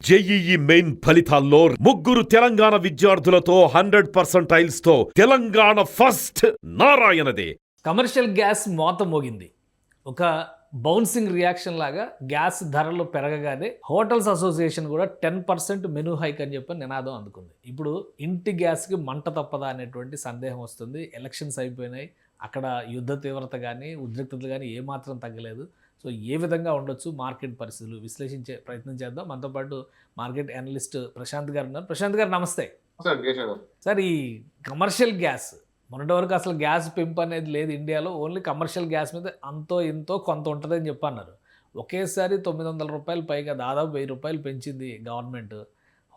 JEE main ఫలితాల్లో ముగ్గురు తెలంగాణ విద్యార్థులతో 100% తో తెలంగాణ ఫస్ట్ నారాయణదే. కమర్షియల్ గ్యాస్ మోత మోగింది. ఒక బౌన్సింగ్ రియాక్షన్ లాగా గ్యాస్ ధరలు పెరగగానే హోటల్స్ అసోసియేషన్ కూడా 10% మెనూ హైక్ అని చెప్పి నినాదం అందుకుంది. ఇప్పుడు ఇంటి గ్యాస్కి మంట తప్పదా అనేటువంటి సందేహం వస్తుంది. ఎలక్షన్స్ అయిపోయినాయి, అక్కడ యుద్ధ తీవ్రత కానీ ఉద్రిక్తతలు కానీ ఏమాత్రం తగ్గలేదు. సో ఏ విధంగా ఉండొచ్చు మార్కెట్ పరిస్థితులు విశ్లేషించే ప్రయత్నం చేద్దాం. మనతో పాటు మార్కెట్ అనలిస్ట్ ప్రశాంత్ గారు ఉన్నారు. ప్రశాంత్ గారు నమస్తే. సార్, ఈ కమర్షియల్ గ్యాస్ మొన్నటి వరకు అసలు గ్యాస్ పెంపు అనేది లేదు ఇండియాలో. ఓన్లీ కమర్షియల్ గ్యాస్ మీద అంతో ఇంతో కొంత ఉంటుందని చెప్పన్నారు. ఒకేసారి 900 రూపాయలు పైగా దాదాపు 1000 రూపాయలు పెంచింది గవర్నమెంట్.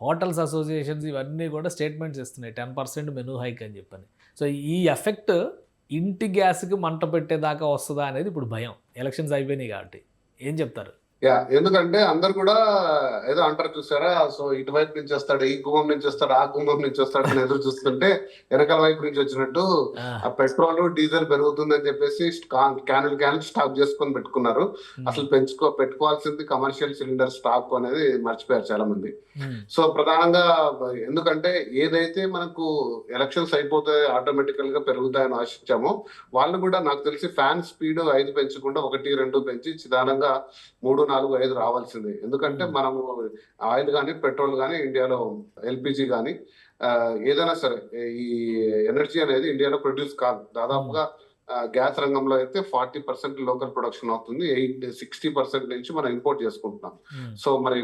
హోటల్స్ అసోసియేషన్స్ ఇవన్నీ కూడా స్టేట్మెంట్స్ ఇస్తున్నాయి 10% మెనూ హైక్ అని చెప్పని. సో ఈ ఎఫెక్ట్ ఇంటి గ్యాస్కి మంట పెట్టేదాకా వస్తుందా అనేది ఇప్పుడు భయం. ఎలక్షన్స్ అయిపోయినాయి కాబట్టి ఏం చెప్తారు? ఎందుకంటే అందరు కూడా ఏదో అంటారు చూసారా, సో ఇటువైపు నుంచి వస్తాడు, ఈ గుమ్మం నుంచి వస్తాడు, ఆ గుమ్మం నుంచి వస్తాడు అని ఎదురు చూస్తుంటే వెనకాల వైపు నుంచి వచ్చినట్టు ఆ పెట్రోల్ డీజిల్ పెరుగుతుందని చెప్పేసి క్యాన్ స్టాక్ చేసుకొని పెట్టుకున్నారు. అసలు పెట్టుకోవాల్సింది కమర్షియల్ సిలిండర్ స్టాక్ అనేది మర్చిపోయారు చాలా మంది. సో ప్రధానంగా ఎందుకంటే ఏదైతే మనకు ఎలక్షన్స్ అయిపోతే ఆటోమేటికల్ గా పెరుగుతాయని ఆశించామో వాళ్ళు కూడా నాకు తెలిసి ఫ్యాన్ స్పీడ్ 5 పెంచకుండా 1, 2 పెంచి నిదానంగా 3, 4, 5 రావాల్సిందే. ఎందుకంటే మనము ఆయిల్ కానీ పెట్రోల్ కానీ ఇండియాలో ఎల్పిజి కానీ ఏదైనా సరే ఈ ఎనర్జీ అనేది ఇండియాలో ప్రొడ్యూస్ కాదు. దాదాపుగా గ్యాస్ రంగంలో అయితే 40% లోకల్ ప్రొడక్షన్ అవుతుంది, 60% నుంచి మనం ఇంపోర్ట్ చేసుకుంటున్నాం. సో మరి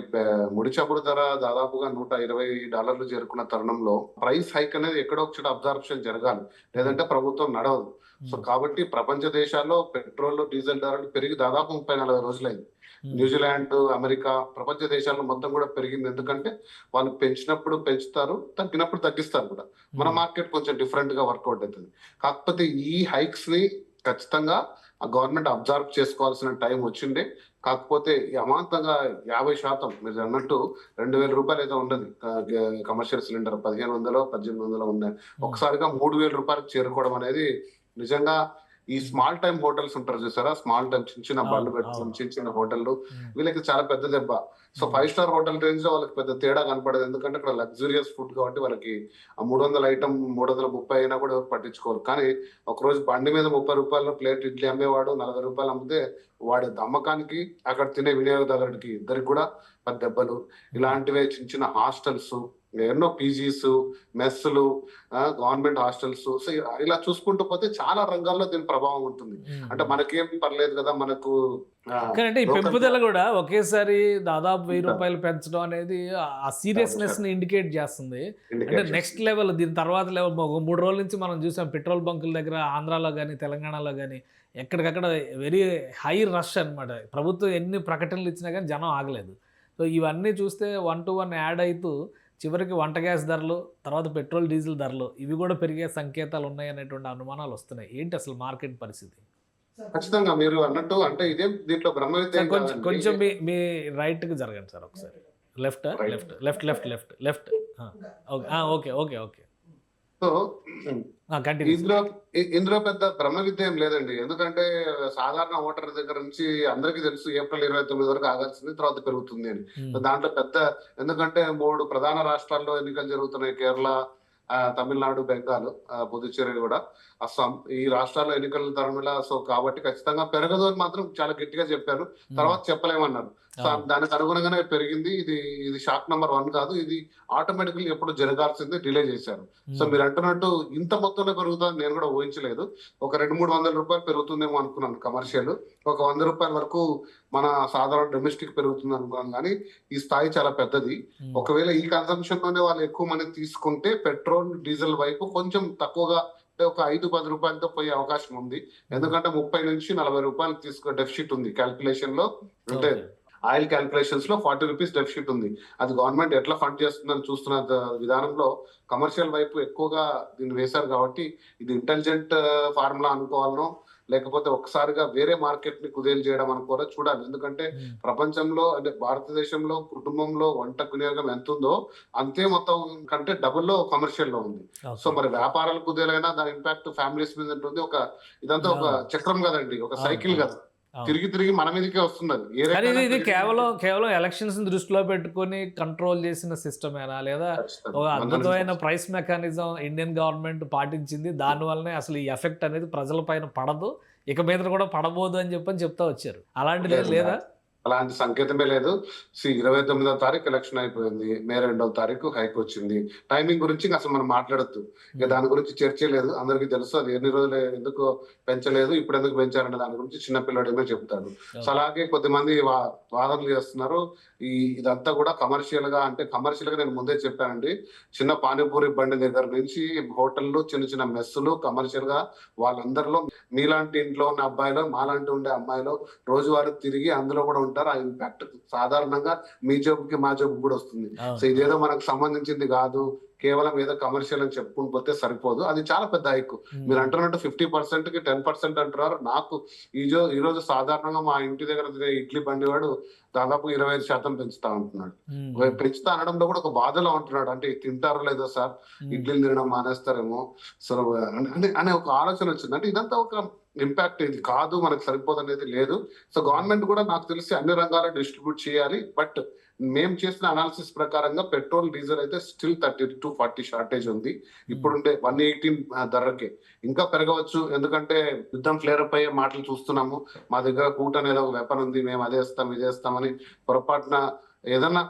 ముడి చమురు ధర దాదాపుగా $120 చేరుకున్న తరుణంలో ప్రైస్ హైక్ అనేది ఎక్కడో ఒకటి అబ్జార్ప్షన్ జరగాలి, లేదంటే ప్రభుత్వం నడవదు. సో కాబట్టి ప్రపంచ దేశాల్లో పెట్రోల్ డీజిల్ ధరలు పెరిగి దాదాపు 30-40 రోజులైంది. న్యూజిలాండ్, అమెరికా, ప్రపంచ దేశాల్లో మొత్తం కూడా పెరిగింది. ఎందుకంటే వాళ్ళు పెంచినప్పుడు పెంచుతారు, తగ్గినప్పుడు తగ్గిస్తారు కూడా. మన మార్కెట్ కొంచెం డిఫరెంట్ గా వర్కౌట్ అవుతుంది. కాకపోతే ఈ హైక్స్ ని ఖచ్చితంగా ఆ గవర్నమెంట్ అబ్జర్వ్ చేసుకోవాల్సిన టైం వచ్చిండే. కాకపోతే అమాంతంగా 50% మీరు అన్నట్టు 2000 రూపాయలు ఏదో ఉండదు కమర్షియల్ సిలిండర్, 1500, 1800 ఉన్నాయి. ఒకసారిగా 3000 రూపాయలకు చేరుకోవడం అనేది నిజంగా ఈ స్మాల్ టైమ్ హోటల్స్ ఉంటారు చూసారా, స్మాల్ టైమ్ చిన్న బళ్ళు పెట్టుకుని చిన్న హోటళ్ళు, వీళ్ళకి చాలా పెద్ద దెబ్బ. సో 5 స్టార్ హోటల్ రేంజ్ లో వాళ్ళకి పెద్ద తేడా కనపడదు. ఎందుకంటే అక్కడ లగ్జూరియస్ ఫుడ్ కాబట్టి వాళ్ళకి ఆ 300 ఐటమ్ 330 అయినా కూడా ఎవరు పట్టించుకోరు. కానీ ఒక రోజు బండి మీద 30 రూపాయల ప్లేట్ ఇడ్లీ అమ్మేవాడు 40 రూపాయలు అమ్మితే వాడి అమ్మకానికి అక్కడ తినే వినియోగదారుడికి ఇద్దరికి కూడా పెద్ద దెబ్బలు. ఇలాంటివే చిన్న హాస్టల్స్, ఎన్నో పీజీస్, మెస్సులు, గవర్నమెంట్ హాస్టల్స్, సో ఇలా చూసుకుంటూ పోతే చాలా రంగాల్లో దీని ప్రభావం ఉంటుంది. అంటే మనకేం పర్లేదు కదా, మనకు అంటే ఈ పెంపుదల కూడా ఒకేసారి దాదాపు 1000 రూపాయలు పెంచడం అనేది ఆ సీరియస్నెస్ ని ఇండికేట్ చేస్తుంది. అంటే నెక్స్ట్ లెవెల్, దీని తర్వాత లెవెల్. 3 రోజుల నుంచి మనం చూసాం పెట్రోల్ బంకుల దగ్గర ఆంధ్రాలో కానీ తెలంగాణలో కానీ ఎక్కడికక్కడ వెరీ హై రష్ అనమాట. ప్రభుత్వం ఎన్ని ప్రకటనలు ఇచ్చినా కానీ జనం ఆగలేదు. సో ఇవన్నీ చూస్తే 1 to 1 యాడ్ అవుతూ చివరికి వంట గ్యాస్ ధరలు, తర్వాత పెట్రోల్ డీజిల్ ధరలు ఇవి కూడా పెరిగే సంకేతాలు ఉన్నాయి అనేటువంటి అనుమానాలు వస్తున్నాయి. ఏంటి అసలు మార్కెట్ పరిస్థితి? ఖచ్చితంగా మీరు అన్నట్టు అంటే ఇదే దీంట్లో బ్రహ్మ విద్య. కొంచెం మీ రైట్ కి జరగండి సార్ ఒకసారి. Left left left left left left okay okay okay. So ఇందులో పెద్ద బ్రహ్మ విద్య ఏం లేదండి. ఎందుకంటే సాధారణ ఓటర్ దగ్గర నుంచి అందరికీ తెలుసు ఏప్రిల్ 29 వరకు ఆగాల్సింది, తర్వాత పెరుగుతుంది అని. దాంట్లో పెద్ద, ఎందుకంటే 3 ప్రధాన రాష్ట్రాల్లో ఎన్నికలు జరుగుతున్నాయి, కేరళ, తమిళనాడు, బెంగాల్, పుదుచ్చేరి కూడా, అస్సాం. ఈ రాష్ట్రాల్లో ఎన్నికల తరుణంలో సో కాబట్టి ఖచ్చితంగా పెరగదు అని మాత్రం చాలా గట్టిగా చెప్పారు. తర్వాత చెప్పలేమన్నారు. సో దానికి అనుగుణంగానే పెరిగింది. ఇది షాక్ నెంబర్ 1 కాదు, ఇది ఆటోమేటిక్లీ ఎప్పుడు జరగాల్సింది డిలే చేశారు. సో మీరు అంటున్నట్టు ఇంత మొత్తంలో పెరుగుతుంది నేను కూడా ఊహించలేదు. ఒక 200-300 రూపాయలు పెరుగుతుందేమో అనుకున్నాను కమర్షియల్, ఒక 100 రూపాయల వరకు మన సాధారణ డొమెస్టిక్ పెరుగుతుంది అనుకున్నాను. కానీ ఈ స్థాయి చాలా పెద్దది. ఒకవేళ ఈ కన్సంప్షన్ లోనే వాళ్ళు ఎక్కువ మంది తీసుకుంటే పెట్రోల్ డీజిల్ వైపు కొంచెం తక్కువగా, అంటే ఒక 5-10 రూపాయలతో పోయే అవకాశం ఉంది. ఎందుకంటే 30 నుంచి 40 రూపాయలు తీసుకో డెఫిసిట్ ఉంది క్యాల్కులేషన్ లో. అంటే ఆయిల్ క్యాల్కులేషన్స్ లో 40 రూపీస్ డెఫిసిట్ ఉంది. అది గవర్నమెంట్ ఎట్లా ఫండ్ చేస్తుందని చూస్తున్న విధానంలో కమర్షియల్ వైపు ఎక్కువగా దీన్ని వేశారు. కాబట్టి ఇది ఇంటెలిజెంట్ ఫార్ములా అనుకోవాలనో, లేకపోతే ఒక్కసారిగా వేరే మార్కెట్ ని కుదేలు చేయడం అనుకోవాలో చూడాలి. ఎందుకంటే ప్రపంచంలో అంటే భారతదేశంలో కుటుంబంలో వంట వినియోగం ఎంత ఉందో అంతే మొత్తం కంటే డబుల్లో కమర్షియల్ లో ఉంది. సో మరి వ్యాపారాలు కుదేలైనా దాని ఇంపాక్ట్ ఫ్యామిలీస్ మీద ఉంటుంది. ఇదంతా ఒక చక్రం కదండి, ఒక సైకిల్ కదా. తిరిగి తిరిగి మన మీదకే వస్తుంది అది. ఏ కానీ రకంగా ఇది తిరిగి కేవలం ఎలక్షన్స్ దృష్టిలో పెట్టుకొని కంట్రోల్ చేసిన సిస్టమేనా, లేదా ఖచ్చితంగా. ఒక 100% అద్భుతమైన ప్రైస్ మెకానిజం ఇండియన్ గవర్నమెంట్ పాటించింది, దానివల్లనే అసలు ఈ ఎఫెక్ట్ అనేది ప్రజల పైన పడదు, ఇక మీద కూడా పడబోదు అని చెప్తా వచ్చారు. అలాంటిది లేదు, లేదా? అలాంటి సంకేతమే లేదు. 29వ తారీఖు ఎలక్షన్ అయిపోయింది, మే 2వ తారీఖు హైక్ వచ్చింది. టైమింగ్ గురించి ఇంకా అసలు మనం మాట్లాడొద్దు, ఇక దాని గురించి చర్చే లేదు. అందరికీ తెలుసు అది ఎన్ని రోజులు ఎందుకు పెంచలేదు, ఇప్పుడు ఎందుకు పెంచారనే దాని గురించి చిన్న పిల్లడేమో చెప్తాడు. సో అలాగే కొద్దిమంది వాదనలు చేస్తున్నారు. ఇదంతా కూడా కమర్షియల్ గా, అంటే కమర్షియల్ గా నేను ముందే చెప్పానండి, చిన్న పానీపూరి బండి దగ్గర నుంచి హోటళ్ళు, చిన్న చిన్న మెస్సులు కమర్షియల్ గా వాళ్ళందరిలో మీలాంటి ఇంట్లో ఉన్న అబ్బాయిలు, మాలాంటి ఉండే అమ్మాయిలు రోజువారీ తిరిగి అందులో కూడా ఉంటారు. ఆ ఇంపాక్ట్ సాధారణంగా మీ జోబుకి మా జోబుకి కూడా వస్తుంది. సో ఇదేదో మనకు సంబంధించింది కాదు, కేవలం ఏదో కమర్షియల్ అని చెప్పుకుని పోతే సరిపోదు. అది చాలా పెద్ద హైక్. మీరు అంటున్నట్టు 50% కి 10% అంటున్నారు. నాకు ఈ రోజు సాధారణంగా మా ఇంటి దగ్గర తినే ఇడ్లీ బండి వాడు దాదాపు 25% పెంచుతా ఉంటున్నాడు. పెంచుతా అనడంలో కూడా ఒక బాధలో ఉంటున్నాడు. అంటే తింటారో లేదో సార్, ఇడ్లీలు తినడం మానేస్తారేమో సో అనే ఒక ఆలోచన వచ్చింది. అంటే ఇదంతా ఒక ఇంపాక్ట్. ఇది కాదు మనకు సరిపోదు అనేది లేదు. సో గవర్నమెంట్ కూడా నాకు తెలిసి అన్ని రంగాల్లో డిస్ట్రిబ్యూట్ చేయాలి. బట్ మేము చేసిన అనాలిసిస్ ప్రకారంగా పెట్రోల్, డీజిల్ అయితే స్టిల్ 30 to 40 షార్టేజ్ ఉంది. ఇప్పుడుండే 118 ధరకే. ఇంకా పెరగవచ్చు, ఎందుకంటే యుద్ధం ఫ్లేరప్ అయ్యే మాటలు చూస్తున్నాము. మా దగ్గర కూట అనేది ఒక వెపన్ ఉంది, మేము అదే ఇస్తాం ఇదే ఇస్తామని పొరపాటున ఏదన్నా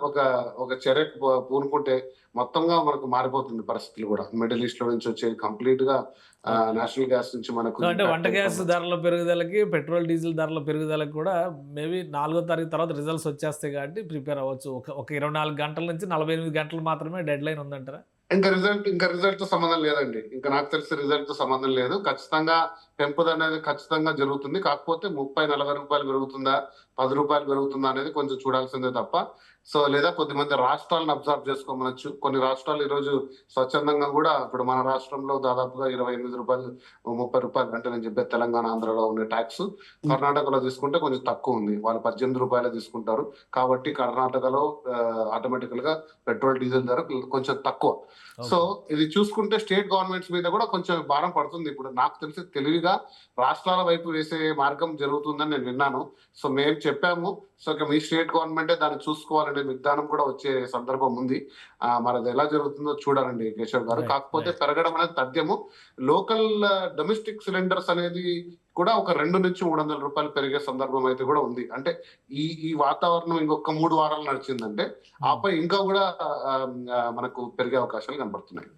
ఒక చర్యకు పూనుకుంటే మొత్తంగా మనకు మారిపోతుంది పరిస్థితులు కూడా. మిడిల్ ఈస్ట్ లో నుంచి వచ్చే కంప్లీట్ గా నేషనల్ గ్యాస్ నుంచి మనకు అంటే వంట గ్యాస్ ధరల పెరుగుదలకి, పెట్రోల్ డీజిల్ ధరల పెరుగుదలకి కూడా మేబీ 4వ తారీఖు తర్వాత రిజల్ట్స్ వచ్చేస్తాయి కాబట్టి ప్రిపేర్ అవ్వచ్చు. ఒక 24 గంటల నుంచి 48 గంటలు మాత్రమే డెడ్ లైన్ ఉందంటారా? ఇంకా రిజల్ట్ తో సంబంధం లేదండి. ఇంకా నాకు తెలిసి రిజల్ట్ తో సంబంధం లేదు. ఖచ్చితంగా పెంపుదల అనేది ఖచ్చితంగా జరుగుతుంది. కాకపోతే 30-40 రూపాయలు పెరుగుతుందా, 10 రూపాయలు పెరుగుతుందా అనేది కొంచెం చూడాల్సిందే తప్ప. సో లేదా కొద్దిమంది రాష్ట్రాలను అబ్జర్వ్ చేసుకోమనొచ్చు. కొన్ని రాష్ట్రాలు ఈ రోజు స్వచ్ఛందంగా కూడా, ఇప్పుడు మన రాష్ట్రంలో దాదాపుగా 28 రూపాయలు, 30 రూపాయలు, అంటే నేను చెప్పే తెలంగాణ, ఆంధ్రలో ఉండే ట్యాక్స్. కర్ణాటకలో తీసుకుంటే కొంచెం తక్కువ ఉంది, వాళ్ళు 18 రూపాయలు తీసుకుంటారు. కాబట్టి కర్ణాటకలో ఆటోమేటికల్ గా పెట్రోల్, డీజిల్ ధర కొంచెం తక్కువ. సో ఇది చూసుకుంటే స్టేట్ గవర్నమెంట్స్ మీద కూడా కొంచెం భారం పడుతుంది. ఇప్పుడు నాకు తెలిసి తెలివిగా రాష్ట్రాల వైపు వేసే మార్గం జరుగుతుందని నేను విన్నాను. సో మేము చెప్పాము, సో మీ స్టేట్ గవర్నమెంటే దాన్ని చూసుకోవాలనే విధానం కూడా వచ్చే సందర్భం ఉంది. మరి అది ఎలా జరుగుతుందో చూడాలండి కేశవ్ గారు. కాకపోతే పెరగడం అనేది తథ్యము. లోకల్ డొమెస్టిక్ సిలిండర్స్ అనేది కూడా ఒక 200 నుంచి 300 రూపాయలు పెరిగే సందర్భం అయితే కూడా ఉంది. అంటే ఈ వాతావరణం ఇంకొక 3 వారాలు నడిచిందంటే ఆపై ఇంకా కూడా మనకు పెరిగే అవకాశాలు కనబడుతున్నాయి.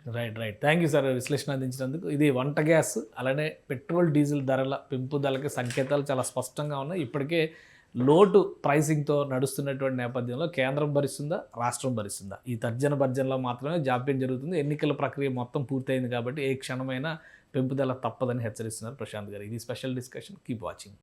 రైట్. థ్యాంక్ యూ సార్ విశ్లేషణ అందించినందుకు. ఇది వంట గ్యాస్ అలానే పెట్రోల్, డీజిల్ ధరల పెంపుదలకి సంకేతాలు చాలా స్పష్టంగా ఉన్నాయి. ఇప్పటికే లోటు ప్రైసింగ్తో నడుస్తున్నటువంటి నేపథ్యంలో కేంద్రం భరిస్తుందా, రాష్ట్రం భరిస్తుందా, ఈ తర్జన భర్జనలో మాత్రమే జాప్యం జరుగుతుంది. ఎన్నికల ప్రక్రియ మొత్తం పూర్తయింది కాబట్టి ఏ క్షణమైనా పెంపుదల తప్పదని హెచ్చరిస్తున్నారు ప్రశాంత్ గారు. ఇది స్పెషల్ డిస్కషన్. Keep watching.